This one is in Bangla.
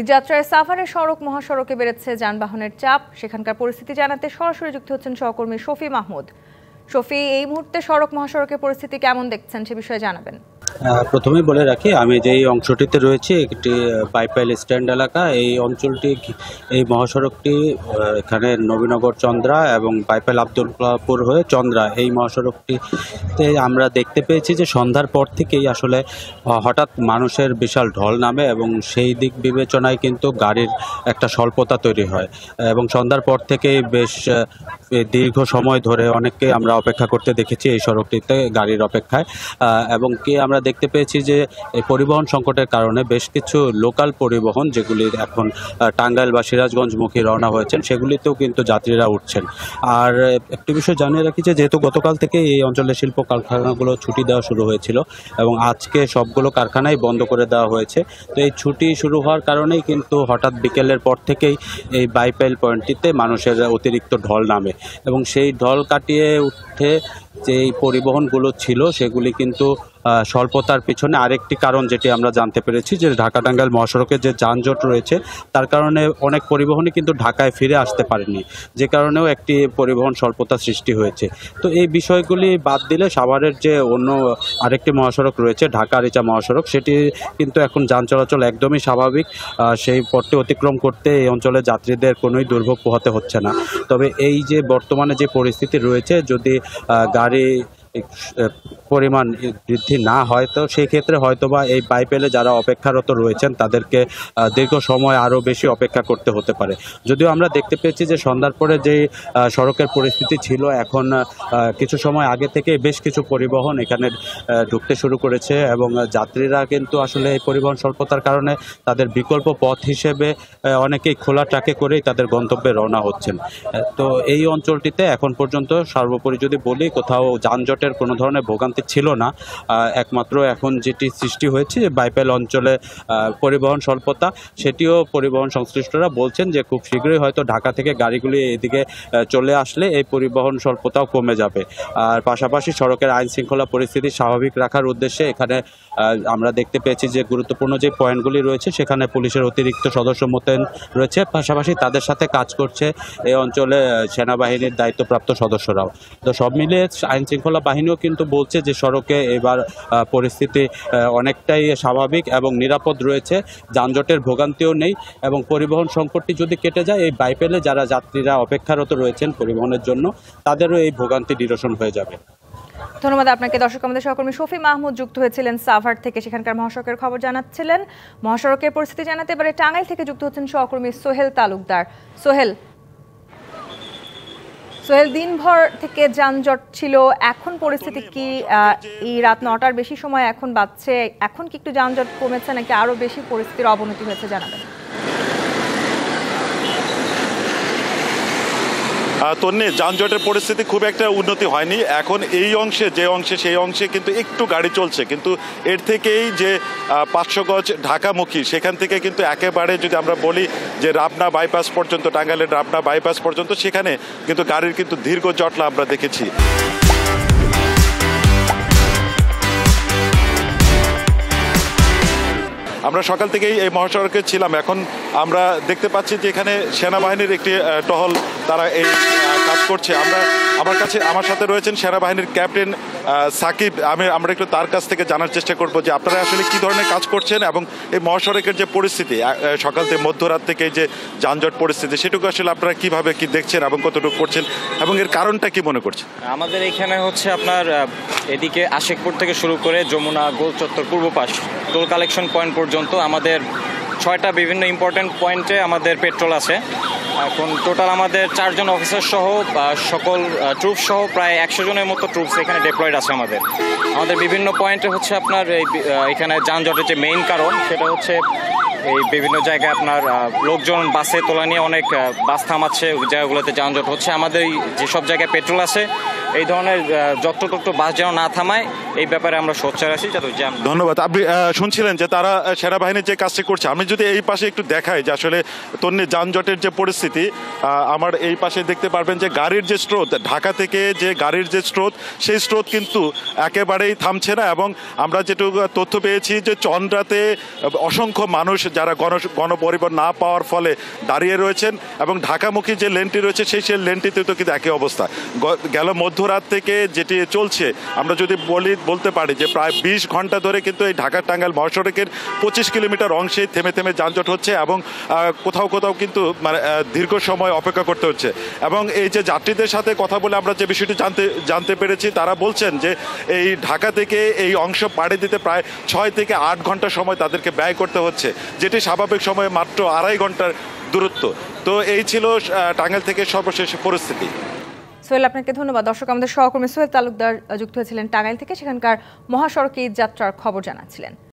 ঈদযাত্রায় সাভারের সড়ক মহাসড়কে বেড়েছে যানবাহনের চাপ। সেখানকার পরিস্থিতি জানাতে সরাসরি যুক্ত হচ্ছেন সহকর্মী শফি মাহমুদ। শফি, এই মুহূর্তে সড়ক মহাসড়কের পরিস্থিতি কেমন দেখছেন সে বিষয়ে জানাবেন। প্রথমেই বলে রাখি, আমি যেই অংশটিতে রয়েছি একটি বাইপাইল স্ট্যান্ড এলাকা। এই অঞ্চলটি, এই মহাসড়কটি এখানে নবীনগর চন্দ্রা এবং বাইপাইল আব্দুল্লাহপুর হয়ে চন্দ্রা, এই মহাসড়কটিতে আমরা দেখতে পেয়েছি যে সন্ধ্যার পর থেকেই আসলে হঠাৎ মানুষের বিশাল ঢল নামে এবং সেই দিক বিবেচনায় কিন্তু গাড়ির একটা স্বল্পতা তৈরি হয় এবং সন্ধ্যার পর থেকেই বেশ দীর্ঘ সময় ধরে অনেককে আমরা অপেক্ষা করতে দেখেছি এই সড়কটিতে গাড়ির অপেক্ষায়। এবং কি আমরা দেখতে পেয়েছি যে এই পরিবহন সংকটের কারণে বেশ কিছু লোকাল পরিবহন যেগুলি এখন টাঙ্গাইল বা সিরাজগঞ্জমুখী রওনা হয়েছেন সেগুলিতেও কিন্তু যাত্রীরা উঠছেন। আর একটি বিষয় জানিয়ে রাখি যে যেহেতু গতকাল থেকে এই অঞ্চলের শিল্প কারখানাগুলো ছুটি দেওয়া শুরু হয়েছিল এবং আজকে সবগুলো কারখানাই বন্ধ করে দেওয়া হয়েছে, তো এই ছুটি শুরু হওয়ার কারণেই কিন্তু হঠাৎ বিকেলের পর থেকেই এই বাইপাইল পয়েন্টটিতে মানুষের অতিরিক্ত ঢল নামে এবং সেই ঢল কাটিয়ে উঠে যে পরিবহনগুলো ছিল সেগুলি কিন্তু স্বল্পতার পিছনে আরেকটি কারণ যেটি আমরা জানতে পেরেছি যে ঢাকা টাঙ্গাইল মহাসড়কে যে যানজট রয়েছে তার কারণে অনেক পরিবহনই কিন্তু ঢাকায় ফিরে আসতে পারেনি, যে কারণেও একটি পরিবহন স্বল্পতা সৃষ্টি হয়েছে। তো এই বিষয়গুলি বাদ দিলে সাভারের যে অন্য আরেকটি মহাসড়ক রয়েছে ঢাকা আরিচা মহাসড়ক, সেটি কিন্তু এখন যান চলাচল একদমই স্বাভাবিক। সেই পথটি অতিক্রম করতে এই অঞ্চলে যাত্রীদের কোনোই দুর্ভোগ পোহাতে হচ্ছে না। তবে এই যে বর্তমানে যে পরিস্থিতি রয়েছে, যদি গাড়ি পরিমাণ বৃদ্ধি না হয় তো সেই ক্ষেত্রে হয়তোবা এই বাইপাইলে যারা অপেক্ষারত রয়েছেন তাদেরকে দীর্ঘ সময় আরও বেশি অপেক্ষা করতে হতে পারে। যদিও আমরা দেখতে পেয়েছি যে সন্ধ্যার পরে যে সড়কের পরিস্থিতি ছিল, এখন কিছু সময় আগে থেকে বেশ কিছু পরিবহন এখানে ঢুকতে শুরু করেছে এবং যাত্রীরা কিন্তু আসলে এই পরিবহন স্বল্পতার কারণে তাদের বিকল্প পথ হিসেবে অনেকেই খোলা ট্রাকে করেই তাদের গন্তব্যে রওনা হচ্ছেন। তো এই অঞ্চলটিতে এখন পর্যন্ত সর্বোপরি যদি বলি কোথাও যানজটের কোনো ধরনের ভোগান্তি ছিল না। একমাত্র এখন যেটি সৃষ্টি হয়েছে যে বাইপাইল অঞ্চলে পরিবহন স্বল্পতা, সেটিও পরিবহন সংশ্লিষ্টরা বলছেন যে খুব শীঘ্রই হয়তো ঢাকা থেকে গাড়িগুলি এদিকে চলে আসলে এই পরিবহন স্বল্পতাও কমে যাবে। আর পাশাপাশি সড়কের আইন শৃঙ্খলা পরিস্থিতি স্বাভাবিক রাখার উদ্দেশ্যে এখানে আমরা দেখতে পেয়েছি যে গুরুত্বপূর্ণ যে পয়েন্টগুলি রয়েছে সেখানে পুলিশের অতিরিক্ত সদস্য মোতায়েন রয়েছে, পাশাপাশি তাদের সাথে কাজ করছে এই অঞ্চলে সেনাবাহিনীর দায়িত্বপ্রাপ্ত সদস্যরাও। তো সব মিলিয়ে আইন শৃঙ্খলা বাহিনীও কিন্তু বলছে যে সড়কে এবার পরিস্থিতি অনেকটাই স্বাভাবিক এবং নিরাপদ রয়েছে, যানজটের ভোগান্তিও নেই এবং পরিবহন সংকটটি যদি কেটে যায় এই বাইপাইলে যারা যাত্রীরা অপেক্ষারত রয়েছেন পরিবহনের জন্য তাদেরও এই ভোগান্তি নিরসন হয়ে যাবে। ধন্যবাদ আপনাকে। দর্শক, আমাদের সহকর্মী শফি মাহমুদ যুক্ত হয়েছিলেন সাভার থেকে, সেখানকার মহাসড়কের খবর জানাচ্ছিলেন। মহাসড়কের পরিস্থিতি জানাতে এবারে টাঙ্গাইল থেকে যুক্ত হচ্ছেন সহকর্মী সোহেল তালুকদার। সোহেল, দিনভর থেকে যানজট ছিল, এখন পরিস্থিতি কি? এই রাত 9টার বেশি সময় এখন বাজছে, এখন কি একটু যানজট কমেছে নাকি আরো বেশি পরিস্থিতির অবনতি হয়েছে জানাবেন। তন্নি, যানজটের পরিস্থিতি খুব একটা উন্নতি হয়নি এখন এই অংশে, সেই অংশে কিন্তু একটু গাড়ি চলছে, কিন্তু এর থেকেই যে 500 গজ ঢাকামুখী সেখান থেকে কিন্তু একেবারে যদি আমরা বলি যে রাবনা বাইপাস পর্যন্ত, টাঙ্গাইলের রাবনা বাইপাস পর্যন্ত সেখানে কিন্তু গাড়ির কিন্তু দীর্ঘ জটলা আমরা দেখেছি। আমরা সকাল থেকেই এই মহাসড়কে ছিলাম, এখন আমরা দেখতে পাচ্ছি যে এখানে সেনাবাহিনীর একটি টহল তারা এই কাজ করছে। আমার সাথে রয়েছেন সেনাবাহিনীর ক্যাপ্টেন সাকিব। আমরা একটু তার কাছ থেকে জানার চেষ্টা করব যে আপনারা আসলে কি ধরনের কাজ করছেন এবং এই মহাসড়কের যে পরিস্থিতি সকাল থেকে মধ্যরাত থেকে যে যানজট পরিস্থিতি সেটুকু আসলে আপনারা কিভাবে কি দেখছেন এবং কতটুকু করছেন এবং এর কারণটা কি মনে করছেন? আমাদের এখানে হচ্ছে আপনার এদিকে আশিকপুর থেকে শুরু করে যমুনা, গোল চত্বর, পূর্ব পাশ, টোল কালেকশন পয়েন্ট পর্যন্ত আমাদের 6টা বিভিন্ন ইম্পর্টেন্ট পয়েন্টে আমাদের পেট্রোল আছে। এখন টোটাল আমাদের 4 জন অফিসার সহ সকল ট্রুপস সহ প্রায় 100 জনের মতো ট্রুপস এখানে ডিপ্লয়েড আছে। আমাদের বিভিন্ন পয়েন্টে হচ্ছে আপনার এখানে যানজটের যে মেইন কারণ সেটা হচ্ছে এই বিভিন্ন জায়গায় আপনার লোকজন বাসে তোলা নিয়ে অনেক বাস থামাচ্ছে, ওই জায়গাগুলোতে যানজট হচ্ছে। আমাদের যেসব জায়গায় পেট্রোল আছে এই ধরনের যত্রতত্র বাস যেন না থামায়, এই ব্যাপারে আমরা সোচ্চার আছি যাতে জ্যাম। ধন্যবাদ। আপনি শুনছিলেন যে তারা সেনাবাহিনীর যে কাজটি করছে। আমি যদি এই পাশে একটু দেখাই যে আসলে তন্নি যানজটের যে পরিস্থিতি, আমার এই পাশে দেখতে পারবেন যে গাড়ির যে স্রোত, ঢাকা থেকে যে গাড়ির যে স্রোত, সেই স্রোত কিন্তু একেবারেই থামছে না। এবং আমরা যেটুকু তথ্য পেয়েছি যে চন্দ্রাতে অসংখ্য মানুষ যারা গণপরিবহন না পাওয়ার ফলে দাঁড়িয়ে রয়েছেন, এবং ঢাকামুখী যে লেনটি রয়েছে সেই লেনটিতে তো কিন্তু একই অবস্থা। গেল মধ্যরাত থেকে যেটি চলছে, আমরা যদি বলতে পারি যে প্রায় 20 ঘন্টা ধরে কিন্তু এই ঢাকা টাঙ্গাইল মহাসড়কের 25 কিলোমিটার অংশে থেমে থেমে যানজট হচ্ছে, এবং কোথাও কোথাও কিন্তু মানে দীর্ঘ সময় অপেক্ষা করতে হচ্ছে। এবং এই যে যাত্রীদের সাথে কথা বলে আমরা যে বিষয়টি জানতে পেরেছি, তারা বলছেন যে এই ঢাকা থেকে এই অংশ পাড়ি দিতে প্রায় 6 থেকে 8 ঘন্টা সময় তাদেরকে ব্যয় করতে হচ্ছে, যেটি স্বাভাবিক সময়ে মাত্র 2.5 ঘন্টার দূরত্ব। তো এই ছিল টাঙ্গাইল থেকে সর্বশেষ পরিস্থিতি। সোহেল, আপনাকে ধন্যবাদ। দর্শক, আমাদের সহকর্মী সোহেল তালুকদার যুক্ত হয়েছিলেন টাঙ্গাইল থেকে, সেখানকার মহাসড়কে যাত্রার খবর জানাচ্ছিলেন।